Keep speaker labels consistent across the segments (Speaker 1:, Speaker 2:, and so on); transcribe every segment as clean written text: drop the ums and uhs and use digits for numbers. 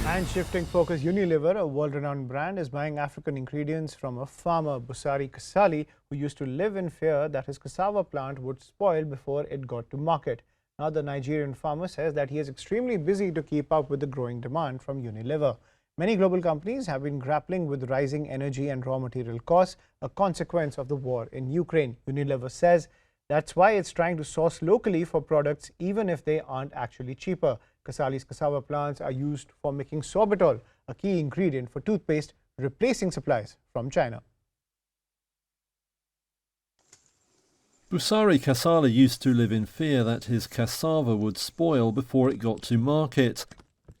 Speaker 1: And shifting focus, Unilever, a world-renowned brand, is buying African ingredients from a farmer, Busari Kasali, who used to live in fear that his cassava plant would spoil before it got to market. Now the Nigerian farmer says that he is extremely busy to keep up with the growing demand from Unilever. Many global companies have been grappling with rising energy and raw material costs, a consequence of the war in Ukraine. Unilever says that's why it's trying to source locally for products even if they aren't actually cheaper. Kasali's cassava plants are used for making sorbitol, a key ingredient for toothpaste, replacing supplies from China.
Speaker 2: Busari Kasali used to live in fear that his cassava would spoil before it got to market.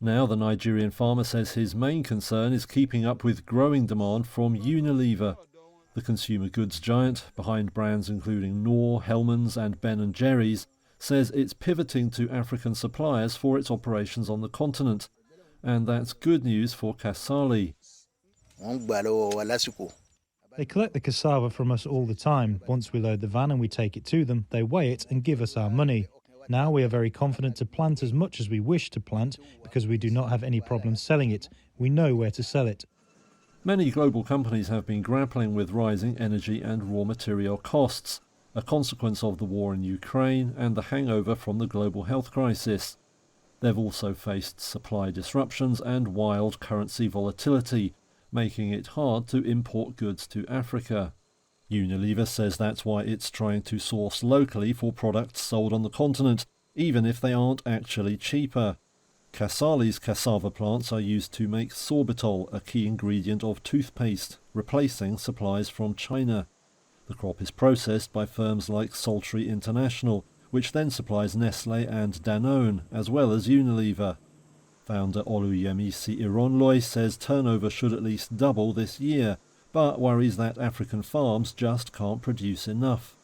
Speaker 2: Now the Nigerian farmer says his main concern is keeping up with growing demand from Unilever. The consumer goods giant, behind brands including Knorr, Hellmann's and Ben & Jerry's, says it's pivoting to African suppliers for its operations on the continent. And that's good news for Kasali.
Speaker 3: They collect the cassava from us all the time. Once we load the van and we take it to them, they weigh it and give us our money. Now we are very confident to plant as much as we wish to plant because we do not have any problem selling it. We know where to sell it.
Speaker 2: Many global companies have been grappling with rising energy and raw material costs, a consequence of the war in Ukraine and the hangover from the global health crisis. They've also faced supply disruptions and wild currency volatility, making it hard to import goods to Africa. Unilever says that's why it's trying to source locally for products sold on the continent, even if they aren't actually cheaper. Kasali's cassava plants are used to make sorbitol, a key ingredient of toothpaste, replacing supplies from China. The crop is processed by firms like Sultry International, which then supplies Nestlé and Danone, as well as Unilever. Founder Oluyemisi Ironloy says turnover should at least double this year, but worries that African farms just can't produce enough.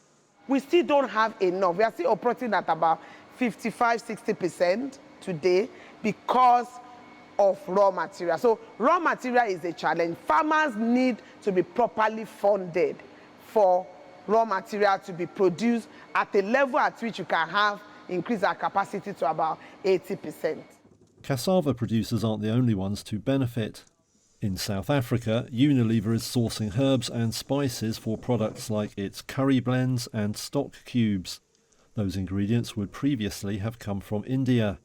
Speaker 4: We still don't have enough. We are still operating at about 55–60% today because of raw material. So raw material is a challenge. Farmers need to be properly funded for raw material to be produced at a level at which you can increase our capacity to about 80%.
Speaker 2: Cassava producers aren't the only ones to benefit. In South Africa, Unilever is sourcing herbs and spices for products like its curry blends and stock cubes. Those ingredients would previously have come from India.